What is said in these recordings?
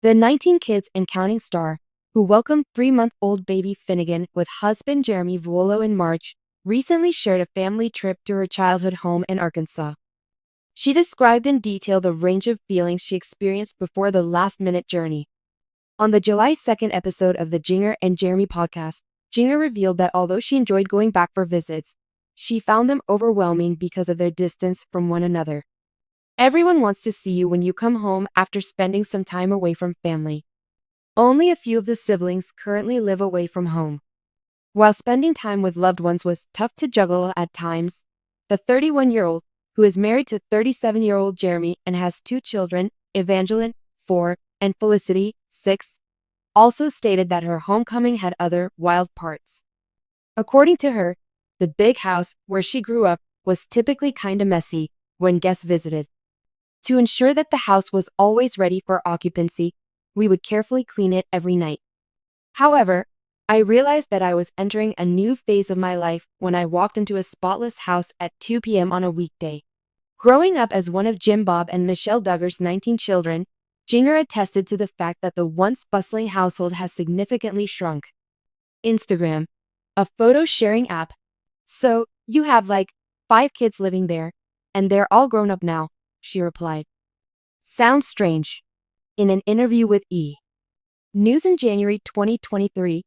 The 19 kids and counting star, who welcomed 3-month-old baby Finnegan with husband Jeremy Vuolo in March, recently shared a family trip to her childhood home in Arkansas. She described in detail the range of feelings she experienced before the last-minute journey. On the July 2nd episode of the Jinger and Jeremy podcast, Jinger revealed that although she enjoyed going back for visits, she found them overwhelming because of their distance from one another. Everyone wants to see you when you come home after spending some time away from family. Only a few of the siblings currently live away from home. While spending time with loved ones was tough to juggle at times, the 31-year-old, who is married to 37-year-old Jeremy and has 2 children, Evangeline, 4, and Felicity, 6, also stated that her homecoming had other wild parts. According to her, the big house where she grew up was typically kinda messy when guests visited. To ensure that the house was always ready for occupancy, we would carefully clean it every night. However, I realized that I was entering a new phase of my life when I walked into a spotless house at 2 p.m. on a weekday. Growing up as one of Jim Bob and Michelle Duggar's 19 children, Jinger attested to the fact that the once bustling household has significantly shrunk. Instagram, a photo sharing app. So, you have like 5 kids living there, and they're all grown up now, she replied. Sounds strange. In an interview with E! News in January 2023,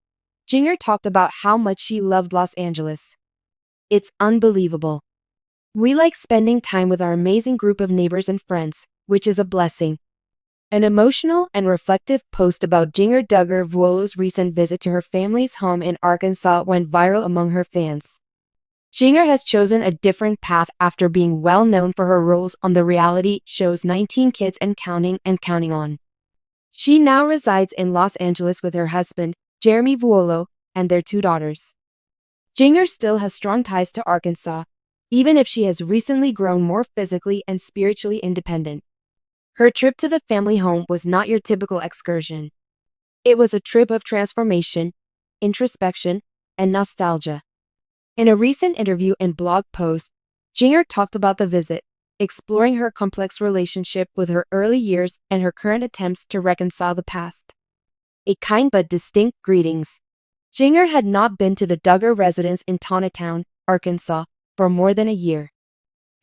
Jinger talked about how much she loved Los Angeles. It's unbelievable. We like spending time with our amazing group of neighbors and friends, which is a blessing. An emotional and reflective post about Jinger Duggar Vuolo's recent visit to her family's home in Arkansas went viral among her fans. Jinger has chosen a different path after being well known for her roles on the reality shows 19 Kids and Counting On. She now resides in Los Angeles with her husband, Jeremy Vuolo, and their 2 daughters. Jinger still has strong ties to Arkansas, even if she has recently grown more physically and spiritually independent. Her trip to the family home was not your typical excursion. It was a trip of transformation, introspection, and nostalgia. In a recent interview and blog post, Jinger talked about the visit, exploring her complex relationship with her early years and her current attempts to reconcile the past. A kind but distinct greetings. Jinger had not been to the Duggar residence in Town, Arkansas, for more than a year.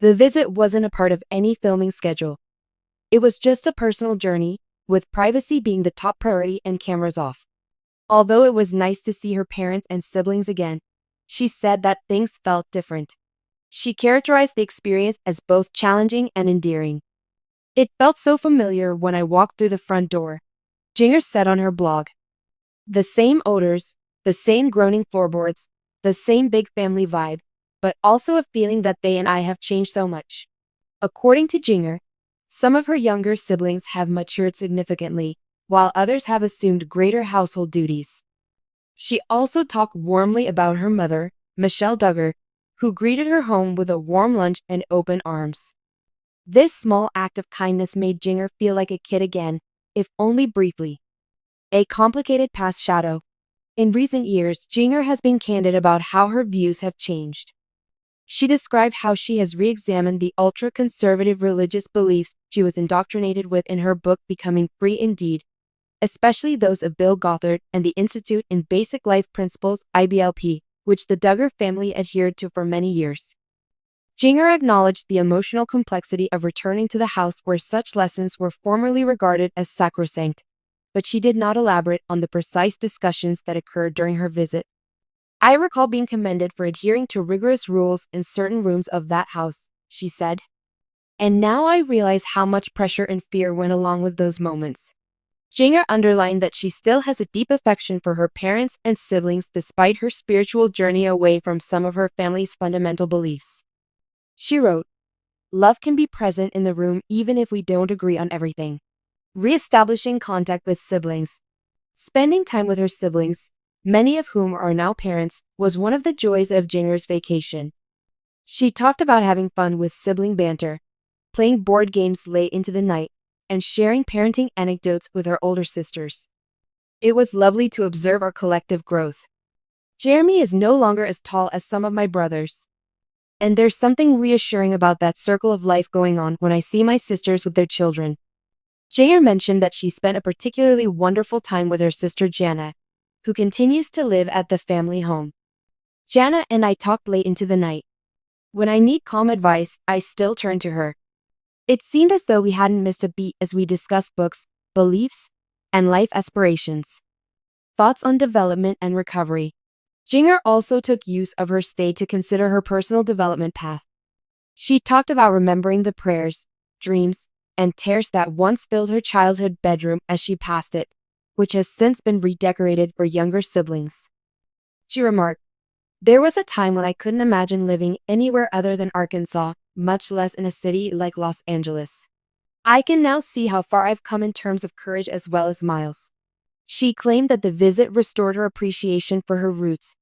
The visit wasn't a part of any filming schedule. It was just a personal journey, with privacy being the top priority and cameras off. Although it was nice to see her parents and siblings again, she said that things felt different. She characterized the experience as both challenging and endearing. It felt so familiar when I walked through the front door, Jinger said on her blog. The same odors, the same groaning floorboards, the same big family vibe, but also a feeling that they and I have changed so much. According to Jinger, some of her younger siblings have matured significantly, while others have assumed greater household duties. She also talked warmly about her mother, Michelle Duggar, who greeted her home with a warm lunch and open arms. This small act of kindness made Jinger feel like a kid again, if only briefly. A complicated past shadow. In recent years, Jinger has been candid about how her views have changed. She described how she has re-examined the ultra-conservative religious beliefs she was indoctrinated with in her book Becoming Free Indeed, especially those of Bill Gothard and the Institute in Basic Life Principles, IBLP, which the Duggar family adhered to for many years. Jinger acknowledged the emotional complexity of returning to the house where such lessons were formerly regarded as sacrosanct, but she did not elaborate on the precise discussions that occurred during her visit. I recall being commended for adhering to rigorous rules in certain rooms of that house, she said. And now I realize how much pressure and fear went along with those moments. Jinger underlined that she still has a deep affection for her parents and siblings despite her spiritual journey away from some of her family's fundamental beliefs. She wrote, "Love can be present in the room even if we don't agree on everything." Re-establishing contact with siblings. Spending time with her siblings, many of whom are now parents, was one of the joys of Jinger's vacation. She talked about having fun with sibling banter, playing board games late into the night, and sharing parenting anecdotes with her older sisters. It was lovely to observe our collective growth. Jeremy is no longer as tall as some of my brothers. And there's something reassuring about that circle of life going on when I see my sisters with their children. Jinger mentioned that she spent a particularly wonderful time with her sister Johannah, who continues to live at the family home. Johannah and I talked late into the night. When I need calm advice, I still turn to her. It seemed as though we hadn't missed a beat as we discussed books, beliefs, and life aspirations. Thoughts on development and recovery. Jinger also took use of her stay to consider her personal development path. She talked about remembering the prayers, dreams, and tears that once filled her childhood bedroom as she passed it, which has since been redecorated for younger siblings. She remarked, "There was a time when I couldn't imagine living anywhere other than Arkansas, much less in a city like Los Angeles. I can now see how far I've come in terms of courage as well as miles." She claimed that the visit restored her appreciation for her roots,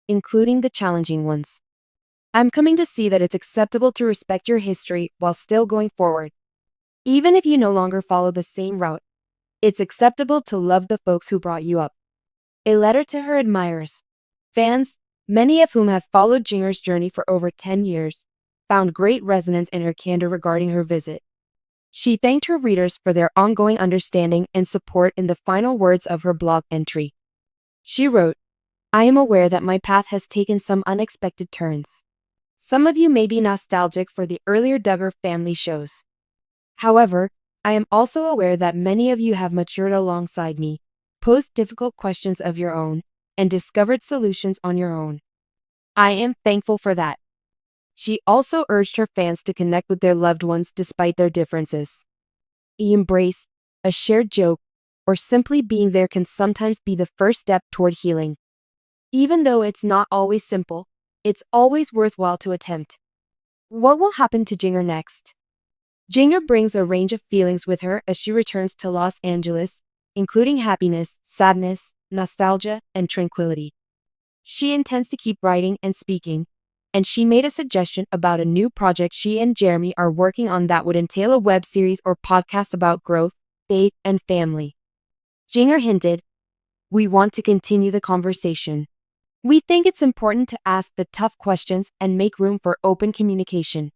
including the challenging ones. "I'm coming to see that it's acceptable to respect your history while still going forward. Even if you no longer follow the same route, it's acceptable to love the folks who brought you up." A letter to her admirers. Fans, many of whom have followed Jinger's journey for over 10 years, found great resonance in her candor regarding her visit. She thanked her readers for their ongoing understanding and support in the final words of her blog entry. She wrote, "I am aware that my path has taken some unexpected turns. Some of you may be nostalgic for the earlier Duggar family shows. However, I am also aware that many of you have matured alongside me, posed difficult questions of your own, and discovered solutions on your own. I am thankful for that." She also urged her fans to connect with their loved ones despite their differences. The embrace, a shared joke, or simply being there can sometimes be the first step toward healing. Even though it's not always simple, it's always worthwhile to attempt. What will happen to Jinger next? Jinger brings a range of feelings with her as she returns to Los Angeles, including happiness, sadness, nostalgia, and tranquility. She intends to keep writing and speaking, and she made a suggestion about a new project she and Jeremy are working on that would entail a web series or podcast about growth, faith, and family. Jinger hinted, "We want to continue the conversation. We think it's important to ask the tough questions and make room for open communication."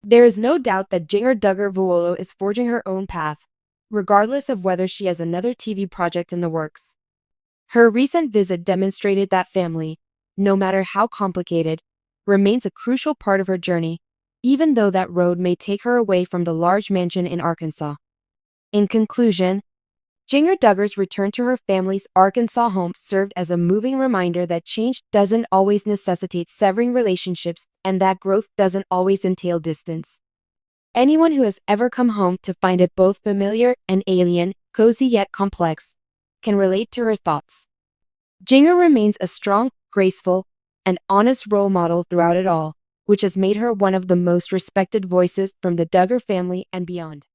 There is no doubt that Jinger Duggar Vuolo is forging her own path, regardless of whether she has another TV project in the works. Her recent visit demonstrated that family, no matter how complicated, remains a crucial part of her journey, even though that road may take her away from the large mansion in Arkansas. In conclusion, Jinger Duggar's return to her family's Arkansas home served as a moving reminder that change doesn't always necessitate severing relationships and that growth doesn't always entail distance. Anyone who has ever come home to find it both familiar and alien, cozy yet complex, can relate to her thoughts. Jinger remains a strong, graceful, and honest role model throughout it all, which has made her one of the most respected voices from the Duggar family and beyond.